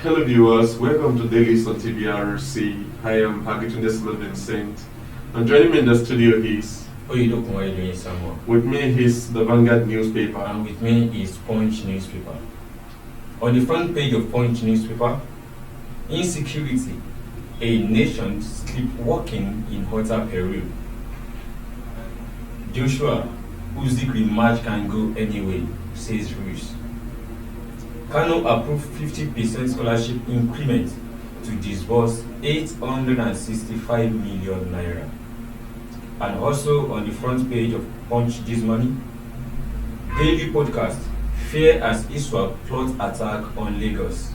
Hello viewers, welcome to Dailies on TVRC. I am Hagitunde Vincent, and joining me in the studio is... With me is the Vanguard newspaper. And with me is Punch newspaper. On the front page of Punch newspaper, insecurity, a nation sleepwalking in hotter Peru. Joshua, whose degree match can go anyway, says Ruiz. Kano approved 50% scholarship increment to disburse 865 million naira. And also on the front page of Punch this morning, daily podcast, fear as ISWAP plot attack on Lagos.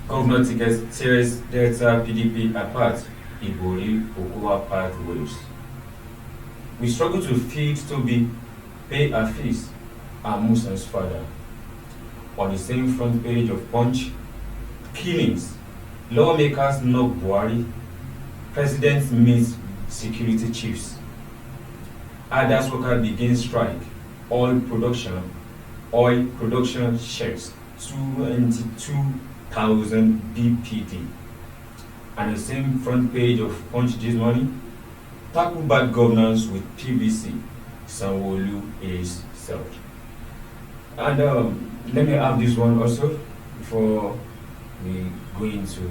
Governor tickets tears Delta PDP apart, Ibori Okowa pathways. We struggle to feed Toby, pay our fees, and Musa's father. On the same front page of Punch, killings, lawmakers knock Buhari, president meets security chiefs. Others workers begin strike, oil production shakes 22,000 BPD. And the same front page of Punch this morning, tackle bad governance with PVC, Sanwo-Olu is served. And let me have this one also before we go into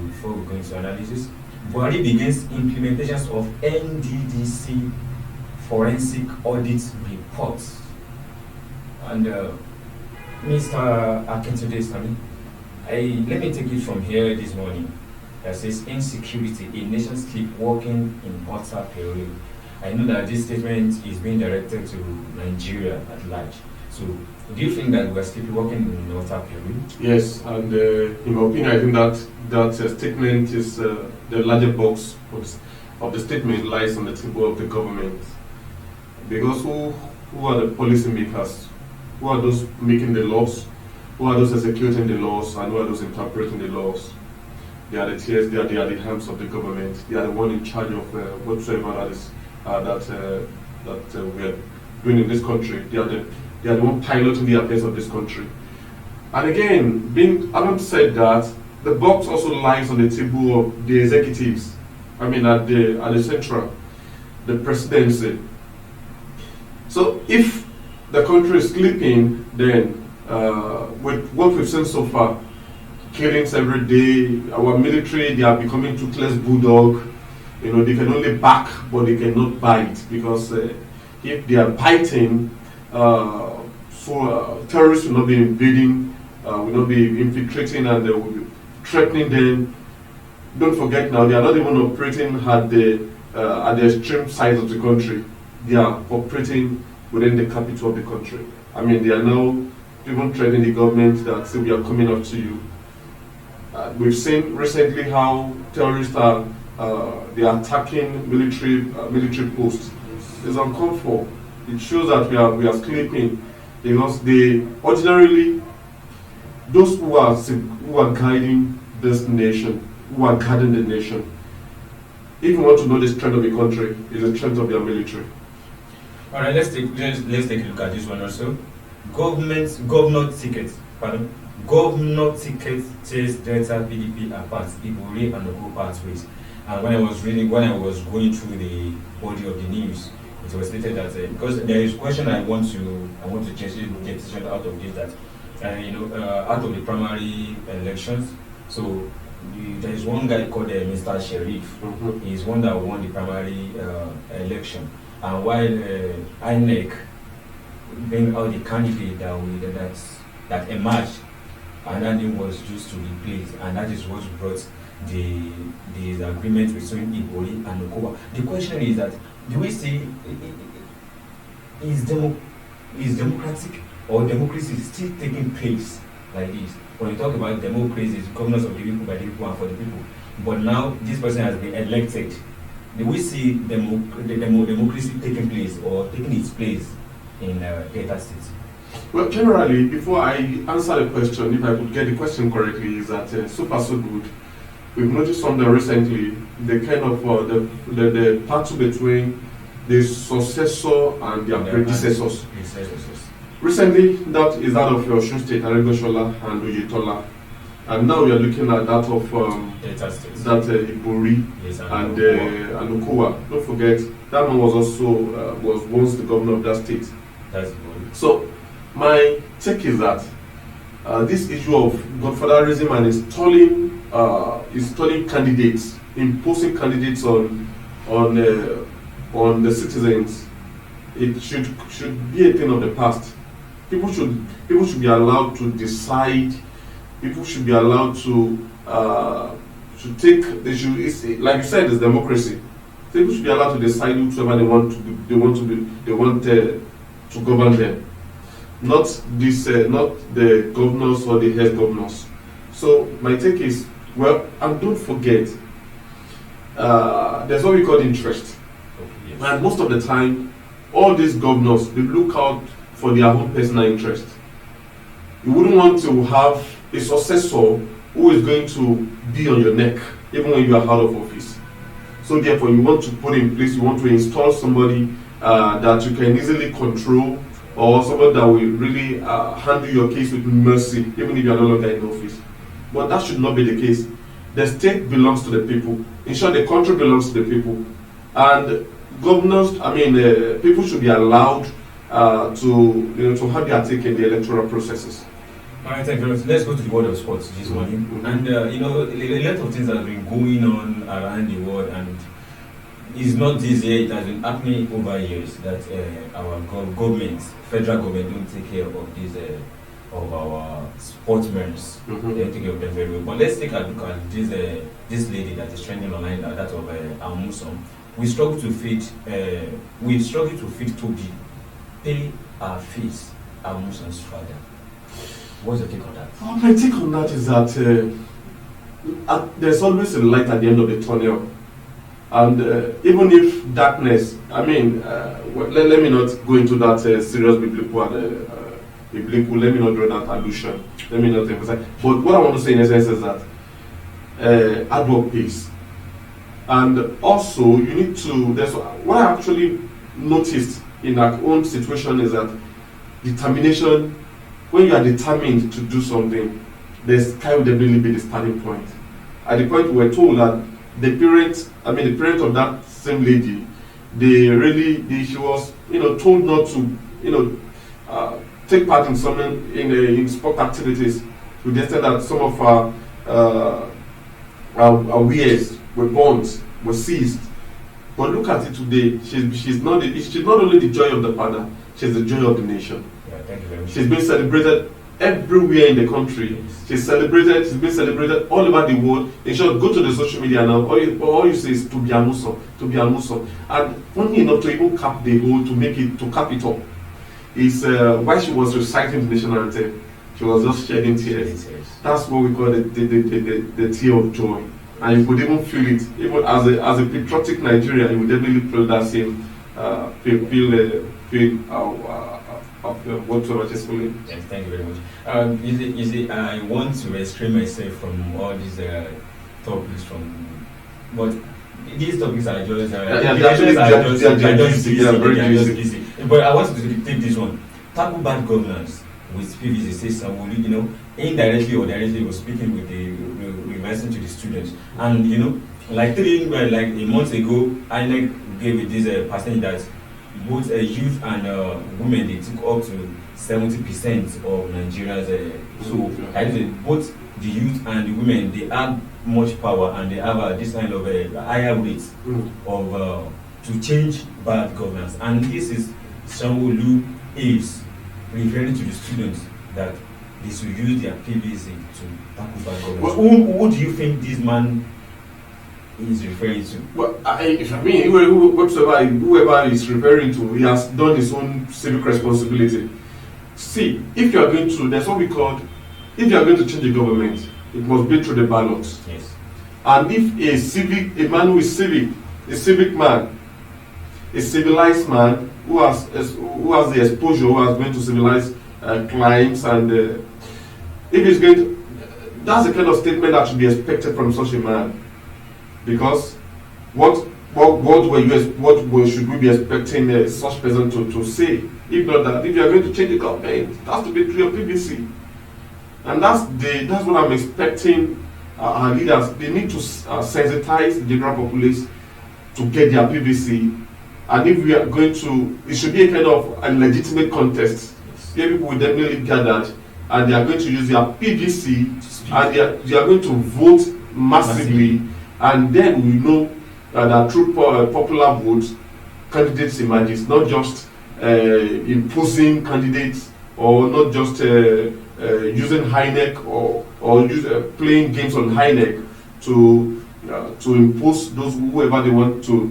analysis. Buhari begins implementations of NDDC forensic audit reports. And Mr. Akintunde Sami, let me take it from here this morning. That says insecurity, a nation sleepwalking in hotter Peru. I know that this statement is being directed to Nigeria at large. So, do you think that we are sleepwalking in hotter Peru? Yes, and in my opinion, I think that statement is the larger box of the statement lies on the table of the government. Because who are the policy makers? Who are those making the laws? Who are those executing the laws? And who are those interpreting the laws? They are the tears, they are the hands of the government. They are the one in charge of whatsoever that is that we are doing in this country. They are the one piloting the affairs of this country. And again, having said that, the box also lies on the table of the executives. I mean, at the central, the presidency. So if the country is sleeping, then with what we've seen so far, killings every day, our military, they are becoming toothless bulldog. You know, they can only bark, but they cannot bite, because if they are biting, terrorists will not be invading, will not be infiltrating, and they will be threatening them. Don't forget now, they are not even operating at the extreme sides of the country. They are operating within the capital of the country. I mean, they are now even threatening the government that say we are coming up to you. We've seen recently how terrorists are attacking military posts. It's uncalled for. It shows that we are sleeping, because ordinarily those who are guiding this nation, who are guarding the nation, if you want to know the strength of a country, is the strength of their military. All right, let's take a look at this one also. Governor ticket says Delta PDP apart, Ibori and Ogo pathways. And when I was going through the body of the news, it was stated that because there is a question I want to get out of this, that out of the primary elections, so there is one guy called Mr. Sheriff. Mm-hmm. He is one that won the primary election, and while INEC bring out the candidate that emerged, another name was used to replace, and that is what brought the agreement between Ibori and Okowa. The question is that, do we see is democratic or democracy still taking place like this? When you talk about democracy, it's governance of the people, by the people, and for the people. But now this person has been elected. Do we see democracy taking place or taking its place in Delta State? Well, generally, before I answer the question, if I could get the question correctly, is that so far so good. We've noticed something recently, the kind of the battle between the successor and their predecessors. Recently, that is that of Osun State, Aregbesola and Oyetola. And now we are looking at that of Delta State. that Ibori Yes, and Okowa. Don't forget that man was also was once the governor of that state. That's good. So my take is that this issue of godfatherism and installing candidates, imposing candidates on the citizens, it should be a thing of the past. People should be allowed to decide. People should be allowed to take. Like you said, it's democracy. People should be allowed to decide whoever they want to govern them. Not the governors or the head governors. So my take is, well, and don't forget, there's what we call interest. Yes. And most of the time, all these governors, they look out for their own personal interest. You wouldn't want to have a successor who is going to be on your neck, even when you are out of office. So therefore, you want to put in place, you want to install somebody that you can easily control, or somebody that will really handle your case with mercy, even if you are no longer in office. But that should not be the case. The state belongs to the people. In short, the country belongs to the people. And governors, people should be allowed to have their take in the electoral processes. All right, thank you very much. Let's go to the world of sports this morning. Mm-hmm. And a lot of things have been going on around the world, and it's not this year, it has been happening over years that our government, federal government, don't take care of these of our sportsmen. Mm-hmm. They don't take care of them very well. But let's take a look at this lady that is trending online, that of Amusom. We struggle to feed Toby, pay our fees, Amusom's father. What's your take on that? My take on that is that there's always a light at the end of the tunnel. And even if darkness, let me not go into that serious biblical, let me not draw that allusion, let me not emphasize. But what I want to say in essence is that hard work pays. And also, you need to, what I actually noticed in our own situation is that determination. When you are determined to do something, the sky will definitely be the starting point. At the point we were told that the parent of that same lady, she was, told not to, take part in something in sport activities. To the extent that some of our wares were burnt, were seized. But look at it today. She's not only the joy of the father, she's the joy of the nation. Thank you very much. She's been celebrated everywhere in the country. Yes. She's been celebrated all over the world. In short, go to the social media now. All you see is to be Amuso. And funny enough, to even cap the whole, to cap it up, is while she was reciting the national anthem, she was just shedding tears. That's what we call the tear of joy. And you could even feel it, even as a patriotic Nigerian, you would definitely feel that same whatsoever just feeling. Yes, thank you very much. I want to restrain myself from all these topics but these topics are just busy. But I want to take this one. Tackle bad governance with PVC says Sanwo-Olu, indirectly or directly was speaking with the message to the students. And like a month ago, INEC gave it this percentage that both youth and women, they took up to 70% of Nigeria's. So I think both the youth and the women, they have much power, and they have this kind of higher rate of to change bad governance. And this is Sanwo-Olu is referring to the students that they should use their PVC to tackle bad governance. Well, who do you think this man is referring to? Well, whoever is referring to, he has done his own civic responsibility. See, if you are going to, that's what we call, if you are going to change the government, it must be through the ballots. Yes. And if a man who is civic, a civic man, a civilized man who has the exposure, who has been to civilized climes, and if he's going to, that's the kind of statement that should be expected from such a man. Because what should we be expecting such person to say? If not that, if you are going to change the government, it has to be through your PVC. And that's what I'm expecting our leaders. They need to sensitize the general populace to get their PVC. And if we are going to, it should be a kind of a legitimate contest. Here people will definitely gather and they are going to use their PVC and they are going to vote massively. And then we know that through popular votes, candidates emerges, not just imposing candidates or not just using high neck or playing games on high neck to impose those whoever they want to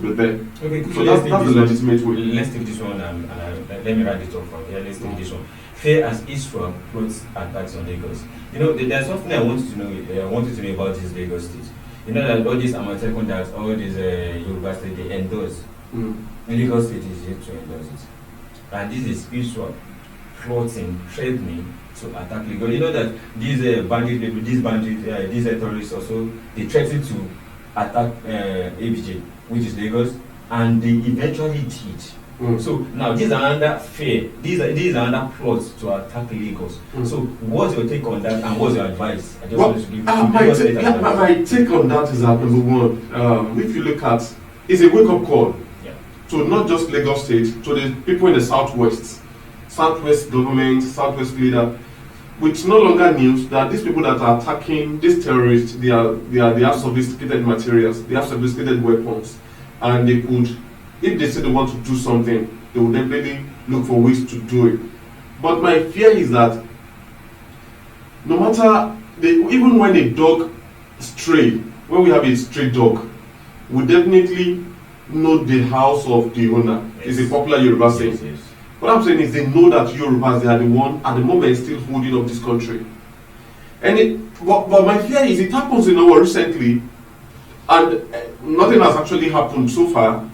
be there. Okay, so that's the legitimate way. Let's take this one and let me write it up from here. Let's take this one. Fear as Israel plots attacks on Lagos. You know, there's something I wanted to know. I wanted to know about this Lagos state. You know that all these Amatekun, that all these Yoruba state, they endorse. Lagos state is yet to endorse it, and this is Israel plotting, threatening to attack Lagos. You know that these these terrorists also, they threatened to attack ABJ, which is Lagos, and they eventually did. So now this is another fear. This is another plot to attack Lagos. So what's your take on that, and what's your advice? I just wanted to give my take on that is that number one, if you look at, it's a wake up call to not just Lagos State, to the people in the southwest government, southwest leader, which no longer news that these people that are attacking these terrorists, they have sophisticated materials, they have sophisticated weapons, and they could, if they say they want to do something, they will definitely look for ways to do it. But my fear is that no matter, even when a dog stray, when we have a stray dog, we definitely know the house of the owner. It's a popular Yoruba saying. Yes. What I'm saying is they know that Yorubas, they are the one at the moment still holding up this country. But my fear is it happens recently, and nothing has actually happened so far,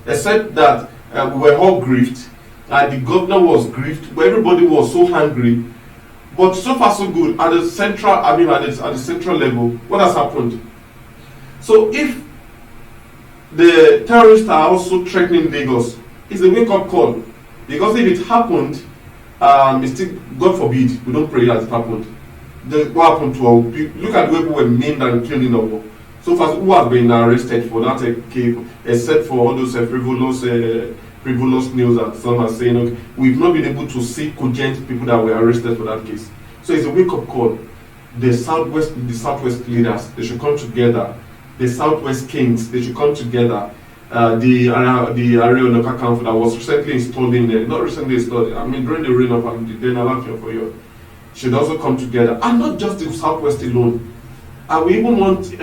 except that we were all grieved, and the governor was grieved, but everybody was so hungry. But so far so good at the central, at the central level, what has happened? So if the terrorists are also threatening Lagos, it's a wake-up call. Because if it happened, God forbid, we don't pray that it happened. What happened to our people? Look at the way people were named and killed in our. So far, who have been arrested for that case, except for all those frivolous news that some are saying, okay, we've not been able to see cogent people that were arrested for that case. So it's a wake-up call. The southwest leaders, they should come together. The southwest kings, they should come together. The Ariel Noka Council that was recently installed in there, not recently installed, during the reign of the Alafia for you, should also come together. And not just the southwest alone. And we even want to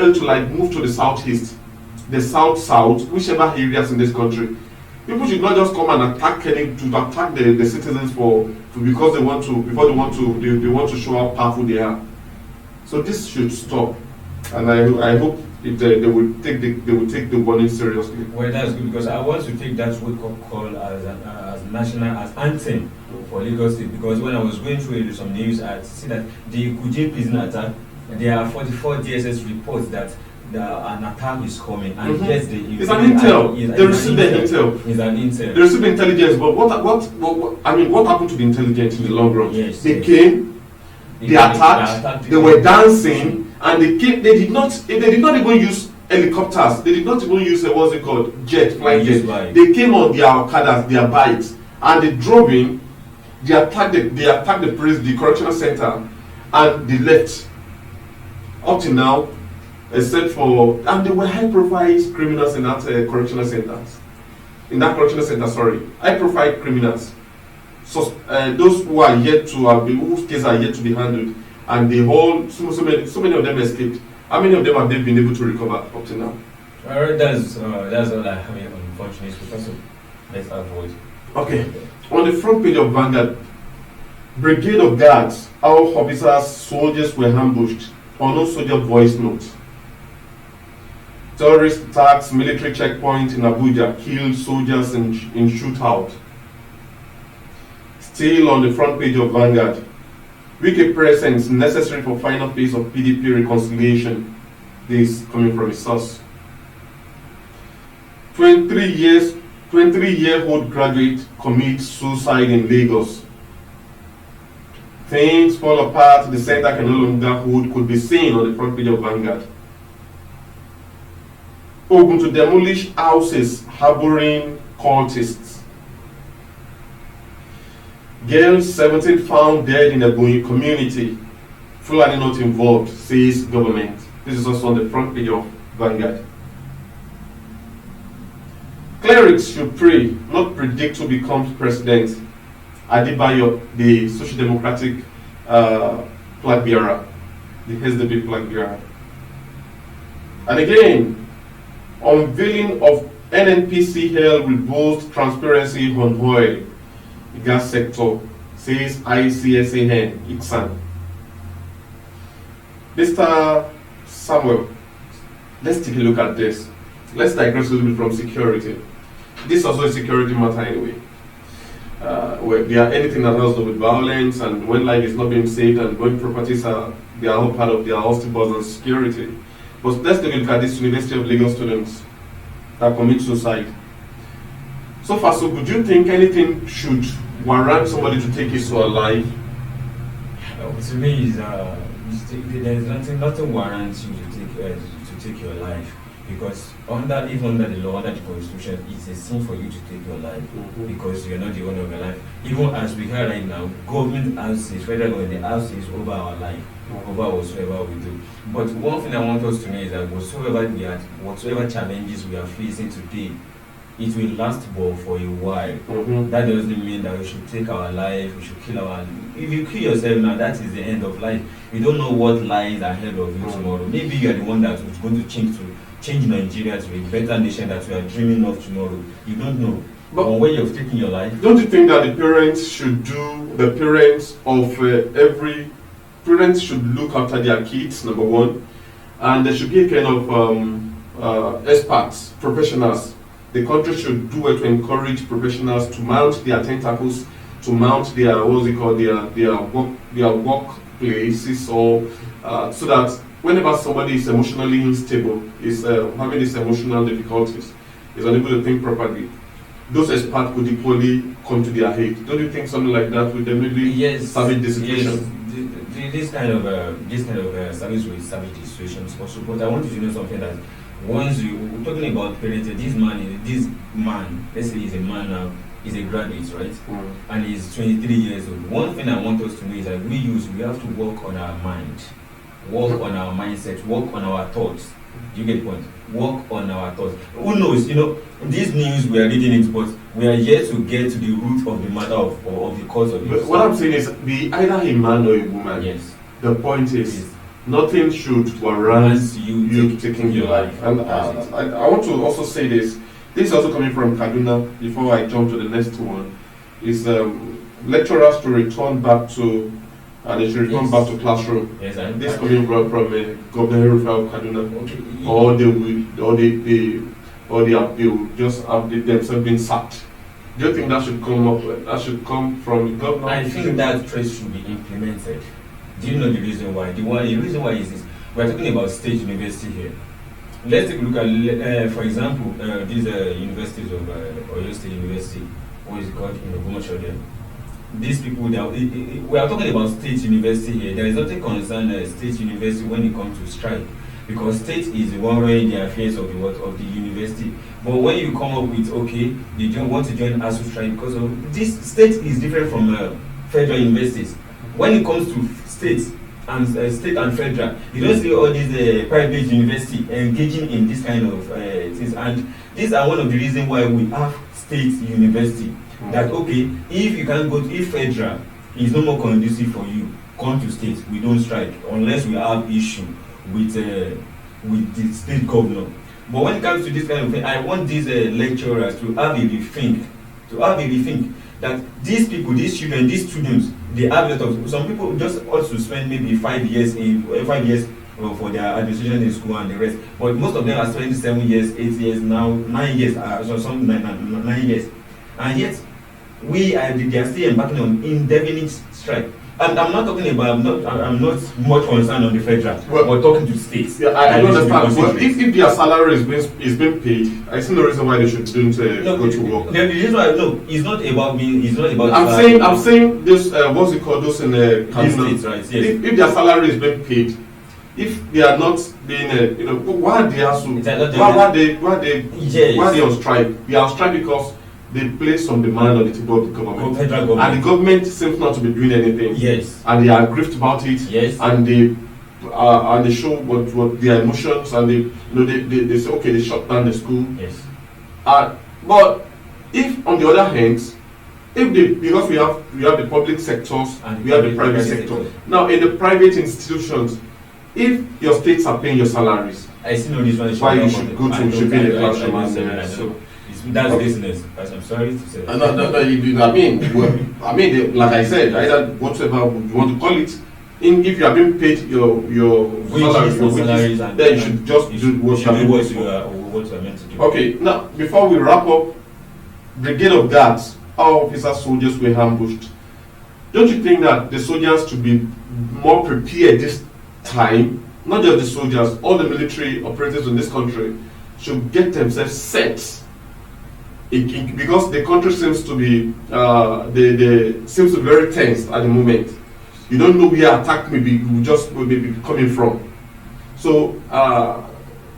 move to the southeast, the south, whichever areas in this country. People should not just come and attack the citizens because they want to show how powerful they are. So this should stop. And I hope if they will take the warning seriously. Well, that's good, because I want to take that wake-up call as national, as anthem for Lagos State. Because when I was going through some news, I see that the Kuje prison attack, there are 44 DSS reports that an attack is coming, and yes, it's an intel. They received the intel. It's an intel. They received the intelligence, but what happened to the intelligence in the long run? Yes, they came, they attacked, they were dancing. And they did not even use helicopters. They did not even use flying jet. They came on their okadas, their bikes, and they drove in. They attacked the prison, the correctional center, and they left. Up to now, except for, and there were high-profile criminals in that correctional center. High-profile criminals. So those who are yet to whose cases are yet to be handled. And so many of them escaped. How many of them have they been able to recover up to now? Alright, that's all I have unfortunately, because let's avoid. Okay. On the front page of Vanguard, Brigade of Guards, our officers, soldiers were ambushed. Unknown soldier voice note. Terrorist attacks, military checkpoint in Abuja, killed soldiers in shootout. Still on the front page of Vanguard, Wike presence necessary for final phase of PDP reconciliation. This coming from a source. 23-year-old graduate commits suicide in Lagos. Things fall apart, the center can no longer hold, could be seen on the front page of Vanguard. Ogun to demolish houses harboring cultists. Girl 17 found dead in a Boeing community. Fulani not involved, says government. This is also on the front page of Vanguard. Clerics should pray, not predict who becomes president. Adebayo, the Social Democratic flag bearer, the SDP flag bearer. And again, unveiling of NNPC held will boost transparency on oil, the gas sector, says ICSAN, ICSAN. Mr. Samuel, let's take a look at this. Let's digress a little bit from security. This is also a security matter anyway. Where there are anything that has to do with violence, and when life is not being saved, and when properties are, they are all part of their hospitals and security. But let's take a look at this University of Lagos students that commit suicide. So far, so good. Do you think anything should warrant somebody to take his soul alive? To me, there's nothing warrants you to take your life, because even under the law, under the constitution, it's a sin for you to take your life, because you're not the owner of your life. Even as we hear right now, government houses, federal government houses over our life, over whatsoever we do. But one thing I want us to know is that whatsoever challenges we are facing today, it will last for a while. That doesn't mean that we should take our life, we should kill our. If you kill yourself now, that is the end of life. You don't know what lies ahead of you tomorrow. Maybe you are the one that is going to change Nigeria to a better nation that we are dreaming of tomorrow. You don't know. But when you've taken your life, don't you think that the parents should look after their kids, number one, and there should be a kind of experts, professionals. The country should do it to encourage professionals to mount their tentacles, to mount their their workplaces, or so that whenever somebody is emotionally unstable, is having these emotional difficulties, is unable to think properly, those experts could equally come to their aid. Don't you think something like that would definitely salvage the situation? Yes, this kind of service will salvage the situations also. But I want you to know something, that once we're talking about parenting, this man, let's say he's a man now, he's a graduate, right? And he's 23 years old. One thing I want us to know is that we have to work on our mind, work on our mindset, work on our thoughts. Do you get the point? Work on our thoughts. Who knows? This news we are reading it, but we are yet to get to the root of the matter of the cause of it. But what I'm saying is, be either a man or a woman. Yes. The point is, nothing should warrant you taking your life. And I want to also say this. This is also coming from Kaduna. Before I jump to the next one, is lecturers to return back to. They should return back to classroom. Yes, this coming from Governor of Kaduna. Okay. Or they will just have themselves been sacked. Do you think that should come up? That should come from the governor? I think that threat should be implemented. Do you know the reason why? The reason why is this: we are talking about state university here. Let's take a look at, for example, these universities of Oyo State University. What is it called in Ogumosho? These people, we are talking about state university here. There is nothing concern state university when it comes to strike, because state is the one running the affairs of the university. But when you come up with, okay, you want to join ASU strike, because of this, state is different from federal universities. When it comes to state and federal, you don't see all these private university engaging in this kind of things, and these are one of the reasons why we have state university. That okay, if federal is no more conducive for you, come to state. We don't strike unless we have issue with the state governor. But when it comes to this kind of thing, I want these lecturers to have a rethink, that these people, these children, these students, they have a lot of. Some people just ought to spend maybe 5 years for their administration in school and the rest. But most of them are spending 7 years, 8 years now, 9 years, some 9 years, and yet they are still embarking on indefinite strike. And I'm not talking about. I'm not much concerned on the federal. Well, we're talking to states. Yeah, I That they should be understand. But considering. if their salary is being paid, I see no reason why they should don't go to work. The reason why no, it's not about me. It's not about. I'm saying this. What's it called? Those in the these states, right? Yes. if their salary is being paid, if they are not being, why are they also why they on strike? They are on strike because they place some demand on the table of the government, Federal government. and the government seems not to be doing anything. Yes. And they are aggrieved about it. Yes. And they show what their emotions, and they say okay, they shut down the school. Yes. But if on the other hand, because we have the public sectors and we have the private sector. Now in the private institutions, if your states are paying your salaries, I see no reason why you should go to should be in the classroom. So that's business. I'm sorry to say. No. I mean, like I said, either whatever you want to call it. If you are being paid your salaries, then you should just do what you are meant to do. Okay, now before we wrap up, Brigade of Guards, our officers, soldiers were ambushed. Don't you think that the soldiers should be more prepared this time? Not just the soldiers, all the military operatives in this country should get themselves set. Because the country seems to be seems to be very tense at the moment. You don't know where attack may be coming from. So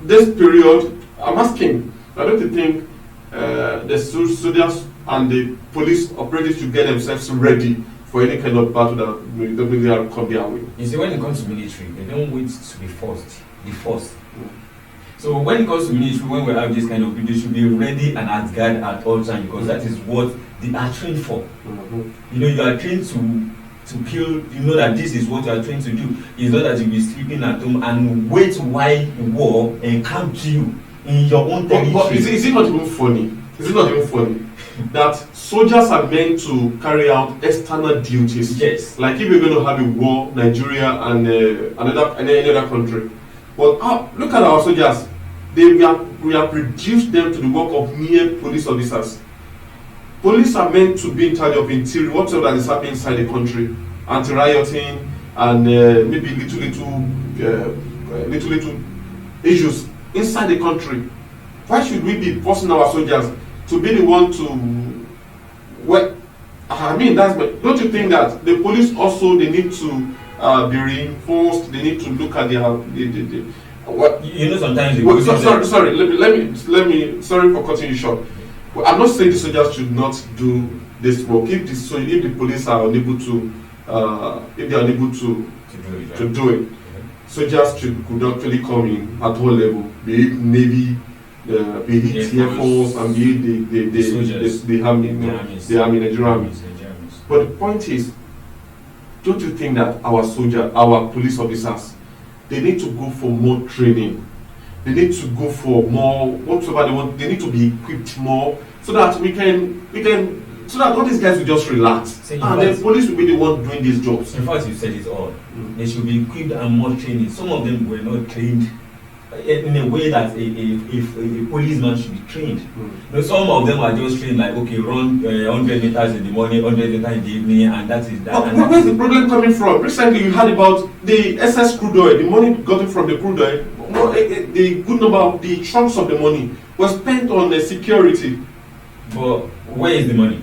this period, I'm asking, I don't think the soldiers and the police operatives should get themselves ready for any kind of battle that will come their way. You see, when it comes to military, they don't wait to be forced. Be forced. So when it comes to military, when we have this kind of people, they should be ready and at guard at all times, because that is what they are trained for. Mm-hmm. You are trained to kill. You know that this is what you are trained to do. It's not that you'll be sleeping at home and wait while war encamp you in your own territory. But is it not even funny? Is it not even funny that soldiers are meant to carry out external duties? Yes. Like if we're going to have a war, Nigeria and any other country. But look at our soldiers. We have reduced them to the work of mere police officers. Police are meant to be in charge of interior, whatever that is happening inside the country, anti-rioting and maybe little issues inside the country. Why should we be forcing our soldiers to be the one to? Well, I mean don't you think that the police also they need to be reinforced? They need to look at their what? Sometimes. Sorry. Let me. Sorry for cutting you short. Well, I'm not saying the soldiers should not do this work. If the police are unable to, if they are unable to do it, soldiers could actually come in at all level, be it Navy, be it Air Force, and be it the army, Nigerian army. But the point is, don't you think that our police officers, they need to go for more training? They need to go for more whatever they want. They need to be equipped more so that we can so that all these guys will just relax. And the police will be the one doing these jobs. In fact, you said it all. They should be equipped and more training. Some of them were not trained in a way that a policeman should be trained. Some of them are just trained like, okay, run 100 meters in the morning, 100 meters in the evening, and that is that. But where's the problem coming from? Recently, you heard about the SS crude oil, the money gotten from the crude oil. The good number of the chunks of the money was spent on the security. But where is the money?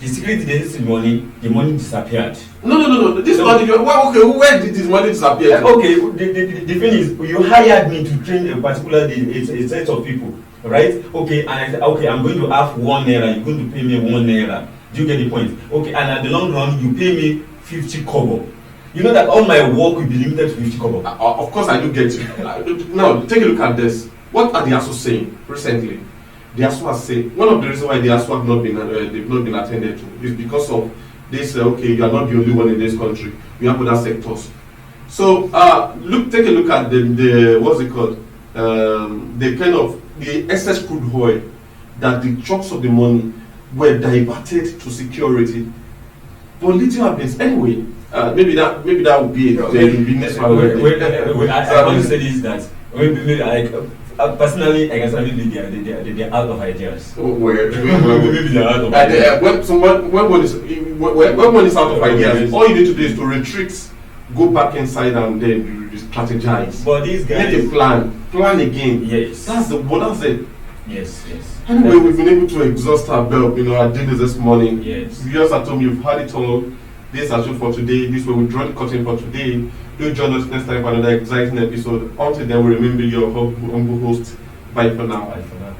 The security didn't see the money disappeared. No. This money, where did this money disappear? Okay, the thing is, you hired me to train a particular a set of people, right? Okay, and I said, okay, I'm going to have 1 naira, you're going to pay me 1 naira. Do you get the point? Okay, and at the long run, you pay me 50 kobo. You know that all my work will be limited to 50 kobo. Of course, I do get you. Now, take a look at this. What are the ASU saying recently? The ASU has said one of the reasons why the ASU have not been attended to is because of this. Okay, you are not the only one in this country. We have other sectors. So take a look at the what's it called? The excess crude oil that the chunks of the money were diverted to security. But little happens anyway. Maybe that would be it. Then it would be next one. I want to say this that maybe like personally, I can say maybe they're out of ideas. Maybe they're out of ideas. When one is out of ideas, all you need to do is to retreat, go back inside, and then you strategize. But these guys make a plan again. Yes, that's it. Yes. Anyway, we've been able to exhaust our belt, our Dailies this morning. Yes. Viewers at home, you've had it all. This is our show for today. This is where we draw the curtain for today. Do join us next time for another exciting episode. Until then, we remember your humble host. Bye for now. Bye for now.